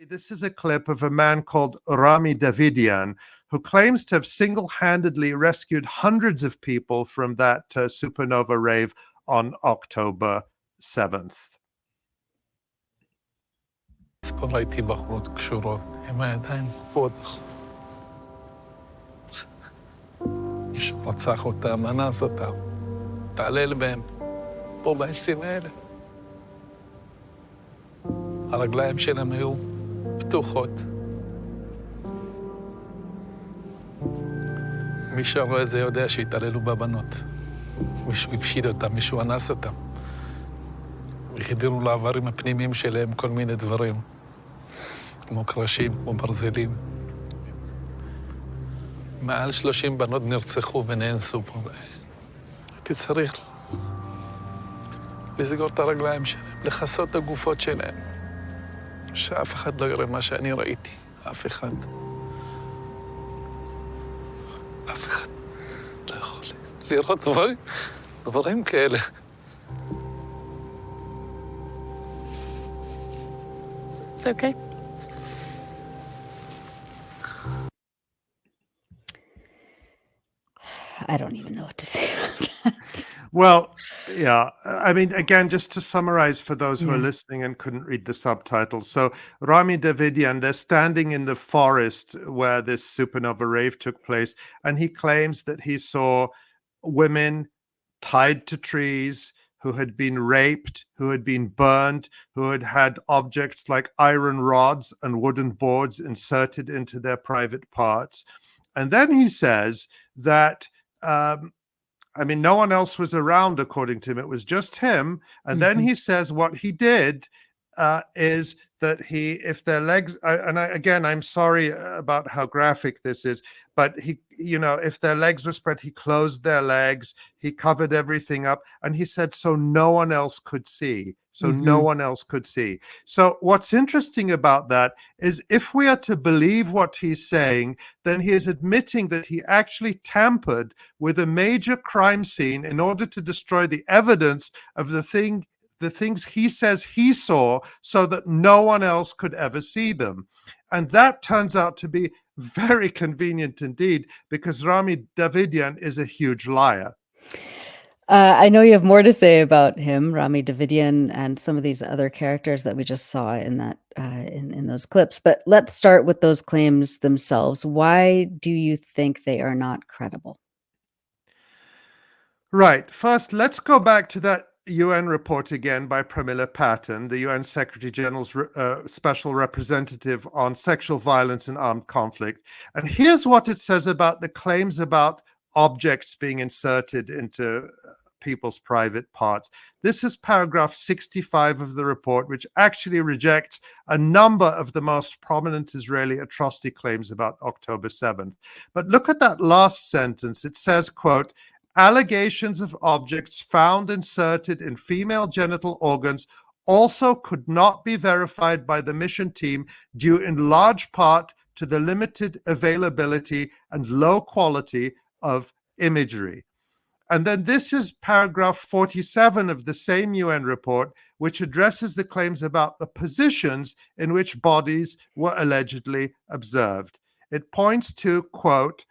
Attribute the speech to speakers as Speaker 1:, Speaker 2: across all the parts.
Speaker 1: This is a clip of a man called Rami Davidian, who claims to have single-handedly rescued hundreds of people from that supernova rave on October 7th.
Speaker 2: ראיתי בחורות קשורות עם הידיים כפות. מישהו רצח אותם, אנס אותם, תעלל בהם, פה בעצים האלה. הרגליים שלהם היו פתוחות. מי שרואה זה יודע שהתעללו בבנות. מישהו הפשיט אותם, מישהו אנס אותם. החדירו לעברים הפנימיים שלהם כל מיני דברים, כמו קרשים, כמו ברזלים. מעל 30 בנות נרצחו ונאנסו פה. הייתי צריך לסגור את הרגליים שלהם, לכסות את הגופות שלהם, שאף אחד לא יראה מה שאני ראיתי, אף אחד. אף אחד לא יכול לראות דברים כאלה.
Speaker 3: It's okay. I don't even know what to say about that.
Speaker 1: Well, yeah, I mean, again, just to summarize for those who are listening and couldn't read the subtitles. So Rami Davidian, they're standing in the forest where this supernova rave took place, and he claims that he saw women tied to trees, who had been raped, who had been burned, who had had objects like iron rods and wooden boards inserted into their private parts. And then he says that, I mean, no one else was around, according to him. It was just him. And then he says what he did is that if their legs, again, I'm sorry about how graphic this is, but if their legs were spread, he closed their legs, he covered everything up, and he said, so no one else could see. No one else could see. So what's interesting about that is if we are to believe what he's saying, then he is admitting that he actually tampered with a major crime scene in order to destroy the evidence of the things he says he saw, so that no one else could ever see them. And that turns out to be very convenient indeed, because Rami Davidian is a huge liar.
Speaker 3: I know you have more to say about him, Rami Davidian, and some of these other characters that we just saw in that in those clips. But let's start with those claims themselves. Why do you think they are not credible?
Speaker 1: Right. First, let's go back to that UN report again by Pramila Patten, the UN Secretary General's special representative on sexual violence and armed conflict. And here's what it says about the claims about objects being inserted into people's private parts. This is paragraph 65 of the report, which actually rejects a number of the most prominent Israeli atrocity claims about October 7th. But look at that last sentence. It says, quote, allegations of objects found inserted in female genital organs also could not be verified by the mission team due in large part to the limited availability and low quality of imagery. And then this is paragraph 47 of the same UN report, which addresses the claims about the positions in which bodies were allegedly observed. It points to, quote,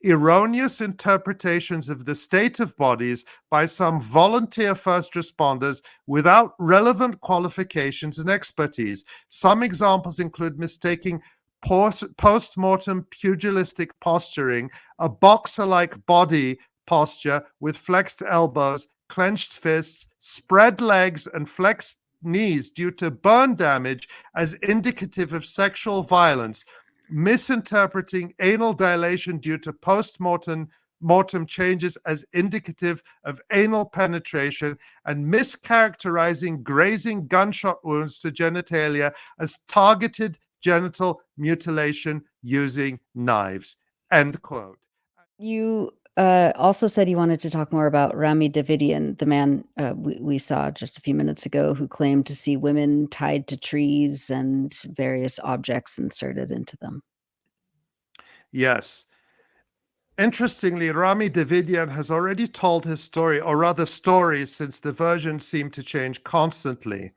Speaker 1: erroneous interpretations of the state of bodies by some volunteer first responders without relevant qualifications and expertise. Some examples include mistaking post-mortem pugilistic posturing, a boxer-like body posture with flexed elbows, clenched fists, spread legs, and flexed knees due to burn damage as indicative of sexual violence, misinterpreting anal dilation due to post-mortem changes as indicative of anal penetration, and mischaracterizing grazing gunshot wounds to genitalia as targeted genital mutilation using knives. End quote.
Speaker 3: You also said you wanted to talk more about Rami Davidian, the man we saw just a few minutes ago who claimed to see women tied to trees and various objects inserted into them.
Speaker 1: Yes. Interestingly, Rami Davidian has already told his story, or rather stories, since the versions seem to change constantly.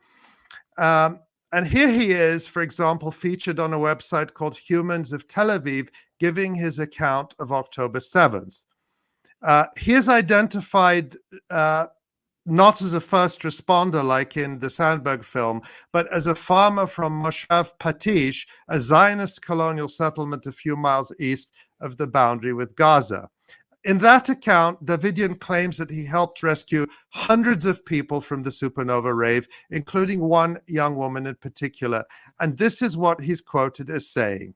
Speaker 1: And here he is, for example, featured on a website called Humans of Tel Aviv, giving his account of October 7th. He is identified not as a first responder like in the Sandberg film, but as a farmer from Moshav Patish, a Zionist colonial settlement a few miles east of the boundary with Gaza. In that account, Davidian claims that he helped rescue hundreds of people from the supernova rave, including one young woman in particular. And this is what he's quoted as saying: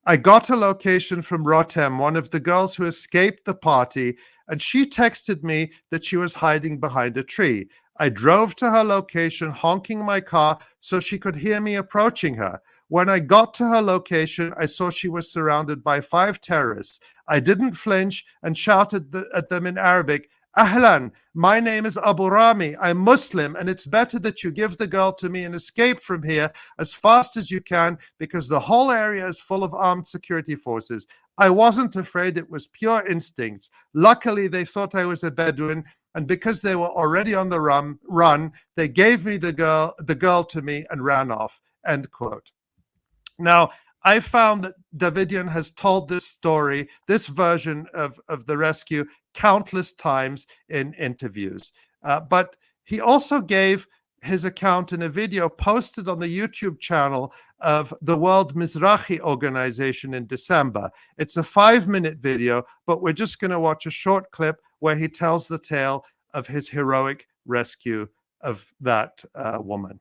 Speaker 1: "I got a location from Rotem, one of the girls who escaped the party, and she texted me that she was hiding behind a tree. I drove to her location, honking my car so she could hear me approaching her. When I got to her location, I saw she was surrounded by 5 terrorists. I didn't flinch and shouted at them in Arabic, 'Ahlan, my name is Abu Rami. I'm Muslim, and it's better that you give the girl to me and escape from here as fast as you can because the whole area is full of armed security forces. I wasn't afraid. It was pure instincts. Luckily, they thought I was a Bedouin, and because they were already on the run, they gave me the girl to me and ran off." End quote. Now, I found that Davidian has told this story, this version of the rescue, countless times in interviews. But he also gave his account in a video posted on the YouTube channel of the World Mizrahi Organization in December. It's a 5-minute video, but we're just going to watch a short clip where he tells the tale of his heroic rescue of that woman.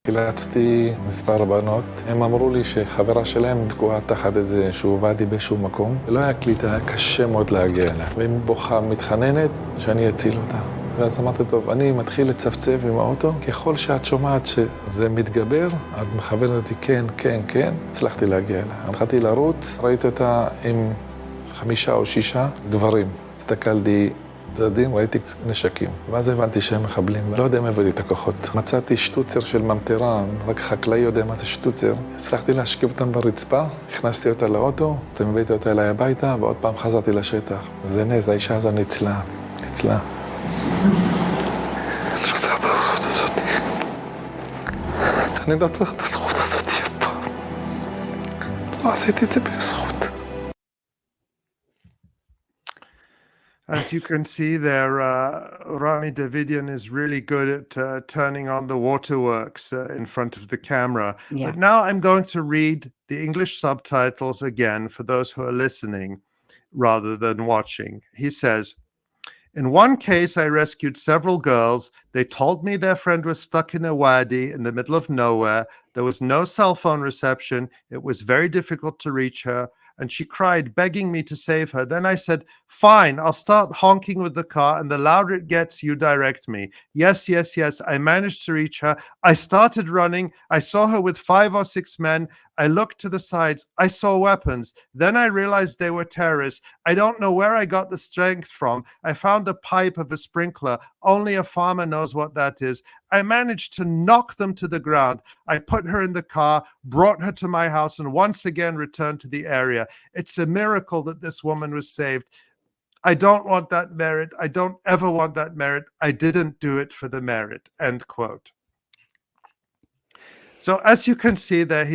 Speaker 2: חילצתי מספר בנות, הם אמרו לי שחברה שלהם תקועה תחת איזשהו ואדי באיזשהו מקום, ולא היה קליטה, היה קשה מאוד להגיע אליה. והיא בוכה, מתחננת שאני אציל אותה. ואז אמרתי, טוב, אני מתחיל לצפצף עם האוטו, ככל שאת שומעת שזה מתגבר, את מכוונת אותי כן, כן, כן, הצלחתי להגיע אליה. התחלתי לרוץ, ראיתי אותה עם 5 או 6 גברים. הסתכלתי צדדים, ראיתי נשקים. ואז הבנתי שהם מחבלים, לא יודע אם הבאתי את הכוחות. מצאתי שטוצר של ממטרה, רק חקלאי יודע מה זה שטוצר. הצלחתי להשכיב אותם ברצפה, הכנסתי אותה לאוטו, והבאתי אותה אליי הביתה, ועוד פעם חזרתי לשטח. זה נז, האישה הזו ניצלה. אני רוצה את הזכות הזאת. אני לא צריך את הזכות הזאת פעם. לא עשיתי את זה בזכות.
Speaker 1: As you can see there, Rami Davidian is really good at turning on the waterworks in front of the camera.
Speaker 3: Yeah.
Speaker 1: But now I'm going to read the English subtitles again for those who are listening rather than watching. He says, "In one case, I rescued several girls. They told me their friend was stuck in a wadi in the middle of nowhere. There was no cell phone reception. It was very difficult to reach her. And she cried, begging me to save her. Then I said, fine, I'll start honking with the car, and the louder it gets, you direct me. Yes, yes, yes. I managed to reach her. I started running. I saw her with 5 or 6 men. I looked to the sides. I saw weapons. Then I realized they were terrorists. I don't know where I got the strength from. I found a pipe of a sprinkler. Only a farmer knows what that is. I managed to knock them to the ground. I put her in the car, brought her to my house, and once again returned to the area. It's a miracle that this woman was saved. I don't want that merit. I don't ever want that merit. I didn't do it for the merit." End quote. So as you can see there,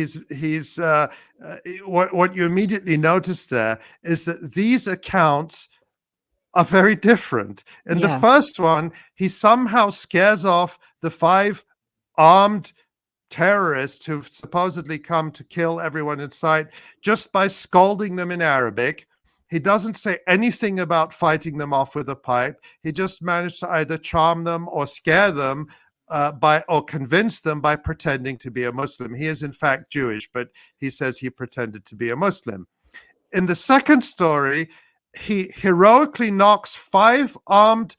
Speaker 1: what you immediately notice there is that these accounts are very different. In the first one, he somehow scares off the 5 armed terrorists who've supposedly come to kill everyone in sight just by scolding them in Arabic. He doesn't say anything about fighting them off with a pipe. He just managed to either charm them or scare them or convince them by pretending to be a Muslim. He is in fact Jewish, but he says he pretended to be a Muslim. In the second story, he heroically knocks 5 armed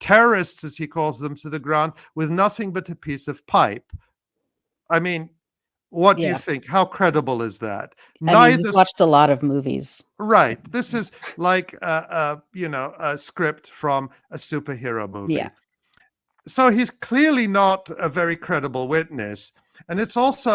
Speaker 1: terrorists, as he calls them, to the ground with nothing but a piece of pipe. I mean, what do you think? How credible is that?
Speaker 3: He's watched a lot of movies.
Speaker 1: Right. This is like a script from a superhero movie.
Speaker 3: Yeah.
Speaker 1: So he's clearly not a very credible witness. And it's also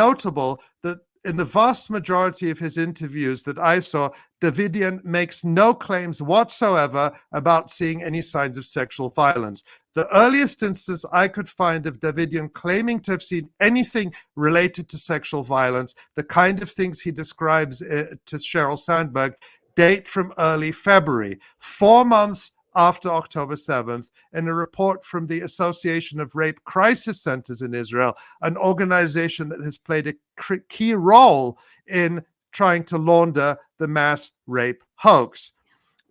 Speaker 1: notable that in the vast majority of his interviews that I saw, Davidian makes no claims whatsoever about seeing any signs of sexual violence. The earliest instance I could find of Davidian claiming to have seen anything related to sexual violence, the kind of things he describes to Sheryl Sandberg, date from early February, 4 months after October 7th, in a report from the Association of Rape Crisis Centers in Israel, an organization that has played a key role in trying to launder the mass rape hoax.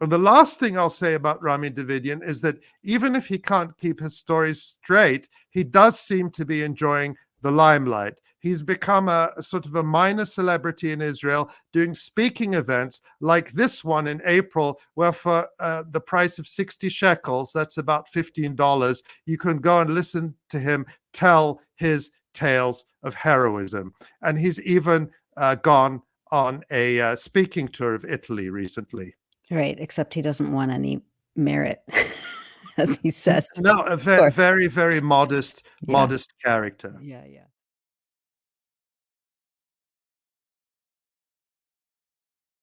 Speaker 1: And the last thing I'll say about Rami Davidian is that even if he can't keep his stories straight, he does seem to be enjoying the limelight. He's become a sort of a minor celebrity in Israel, doing speaking events like this one in April, where for the price of 60 shekels, that's about $15, you can go and listen to him tell his tales of heroism. And he's even gone on a speaking tour of Italy recently.
Speaker 3: Right, except he doesn't want any merit, as he says.
Speaker 1: No, a very, very modest
Speaker 3: Yeah.
Speaker 1: character.
Speaker 3: Yeah.